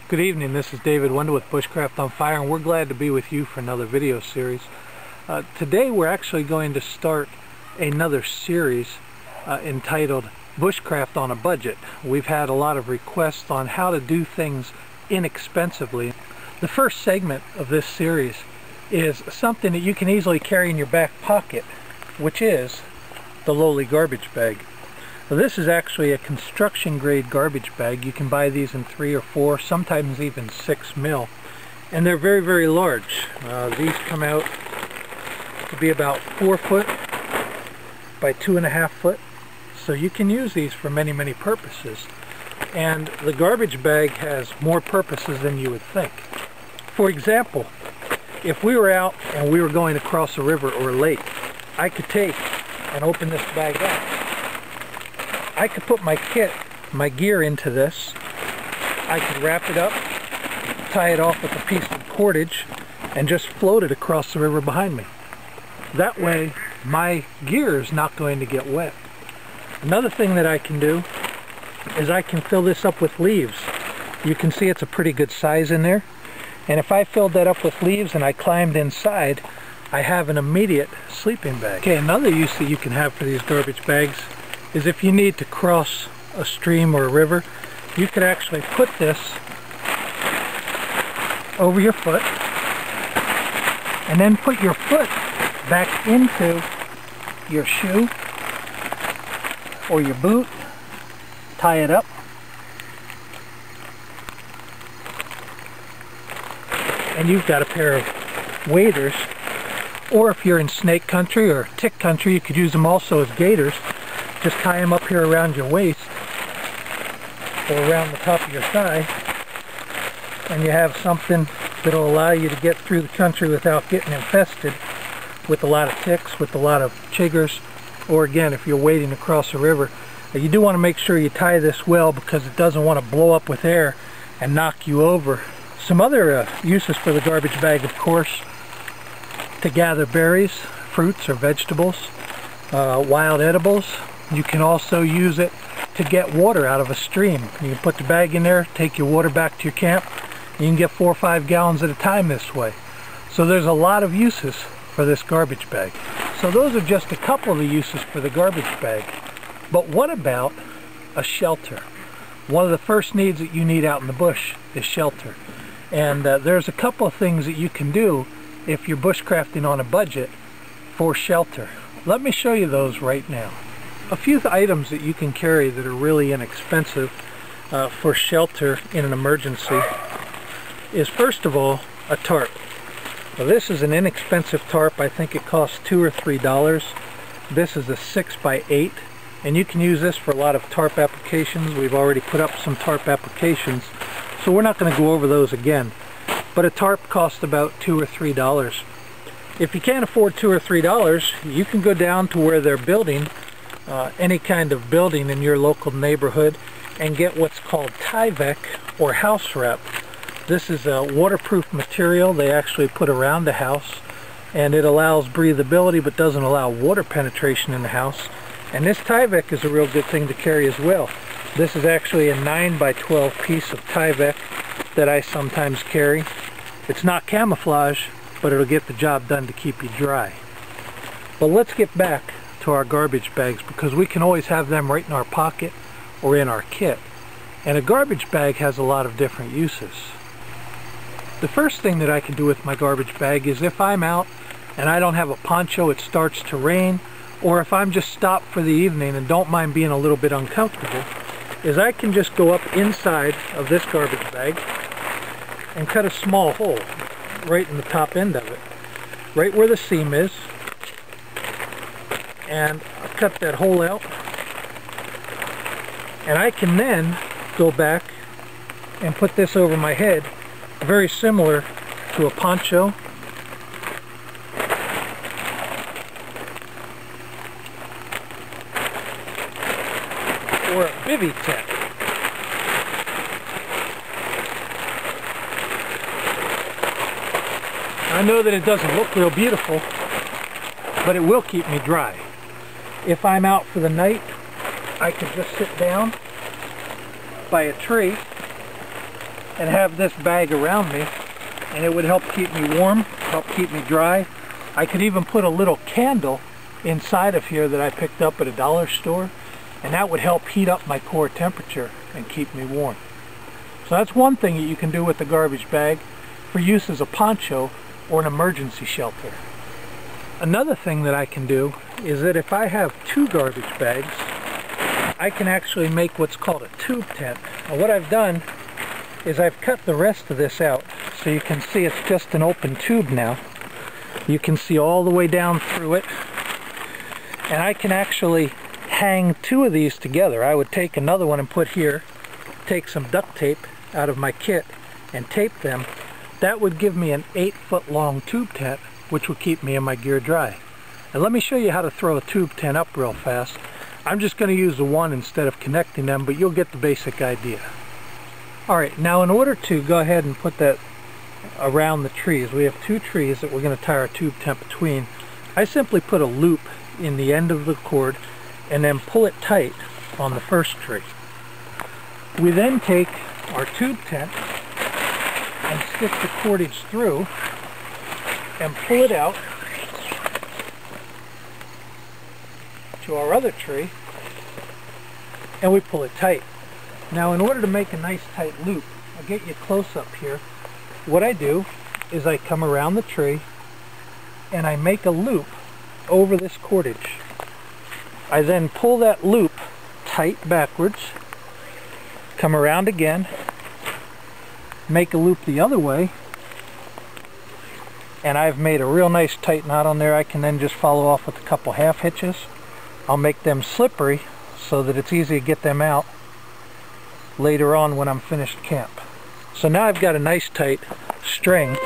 Good evening, this is David Wendell with BushcraftOnFire, and we're glad to be with you for another video series. Today we're actually going to start another series entitled Bushcraft on a Budget. We've had a lot of requests on how to do things inexpensively. The first segment of this series is something that you can easily carry in your back pocket, which is the lowly garbage bag. Now, this is actually a construction grade garbage bag. You can buy these in 3 or 4, sometimes even 6 mil, and they're very, very large. These come out to be about 4 foot by 2.5 foot, so you can use these for many, many purposes. And the garbage bag has more purposes than you would think. For example, if we were out and we were going across a river or a lake, I could take and open this bag up. I could put my kit, my gear into this. I could wrap it up, tie it off with a piece of cordage, and just float it across the river behind me. That way, my gear is not going to get wet. Another thing that I can do is I can fill this up with leaves. You can see it's a pretty good size in there. And if I filled that up with leaves and I climbed inside, I have an immediate sleeping bag. Okay, another use that you can have for these garbage bags is if you need to cross a stream or a river, you could actually put this over your foot and then put your foot back into your shoe or your boot, tie it up, and you've got a pair of waders. Or if you're in snake country or tick country, you could use them also as gaiters. Just tie them up here around your waist or around the top of your thigh, and you have something that'll allow you to get through the country without getting infested with a lot of ticks, with a lot of chiggers, or again, if you're wading across a river. You do want to make sure you tie this well because it doesn't want to blow up with air and knock you over. Some other uses for the garbage bag, of course, to gather berries, fruits or vegetables, wild edibles. You can also use it to get water out of a stream. You can put the bag in there, take your water back to your camp. You can get 4 or 5 gallons at a time this way. So there's a lot of uses for this garbage bag. So those are just a couple of the uses for the garbage bag. But what about a shelter? One of the first needs that you need out in the bush is shelter. And there's a couple of things that you can do if you're bushcrafting on a budget for shelter. Let me show you those right now. A few items that you can carry that are really inexpensive for shelter in an emergency is, first of all, a tarp. Now, this is an inexpensive tarp. I think it costs $2 or $3. This is a 6x8, and you can use this for a lot of tarp applications. We've already put up some tarp applications, so we're not going to go over those again. But a tarp costs about $2 or $3. If you can't afford $2 or $3, you can go down to where they're building any kind of building in your local neighborhood and get what's called Tyvek or house wrap. This is a waterproof material they actually put around the house, and it allows breathability but doesn't allow water penetration in the house. And this Tyvek is a real good thing to carry as well. This is actually a 9x12 piece of Tyvek that I sometimes carry. It's not camouflage, but it'll get the job done to keep you dry. But let's get back to our garbage bags, because we can always have them right in our pocket or in our kit. And a garbage bag has a lot of different uses. The first thing that I can do with my garbage bag is if I'm out and I don't have a poncho, it starts to rain, or if I'm just stopped for the evening and don't mind being a little bit uncomfortable, is I can just go up inside of this garbage bag and cut a small hole right in the top end of it, right where the seam is, and I'll cut that hole out, and I can then go back and put this over my head, very similar to a poncho or a bivy tent. I know that it doesn't look real beautiful, but it will keep me dry. If I'm out for the night, I can just sit down by a tree and have this bag around me, and it would help keep me warm, help keep me dry. I could even put a little candle inside of here that I picked up at a dollar store, and that would help heat up my core temperature and keep me warm. So that's one thing that you can do with the garbage bag for use as a poncho or an emergency shelter. Another thing that I can do is that if I have two garbage bags, I can actually make what's called a tube tent. Now what I've done is I've cut the rest of this out so you can see it's just an open tube now. You can see all the way down through it, and I can actually hang two of these together. I would take another one and put here, take some duct tape out of my kit and tape them. That would give me an 8-foot long tube tent, which would keep me and my gear dry. And let me show you how to throw a tube tent up real fast. I'm just going to use the one instead of connecting them, but you'll get the basic idea. Alright, now in order to go ahead and put that around the trees, we have two trees that we're going to tie our tube tent between. I simply put a loop in the end of the cord and then pull it tight on the first tree. We then take our tube tent and stick the cordage through and pull it out to our other tree, and we pull it tight. Now in order to make a nice tight loop, I'll get you close up here. What I do is I come around the tree and I make a loop over this cordage. I then pull that loop tight backwards, come around again, make a loop the other way, and I've made a real nice tight knot on there. I can then just follow off with a couple half hitches. I'll make them slippery so that it's easy to get them out later on when I'm finished camp. So now I've got a nice tight string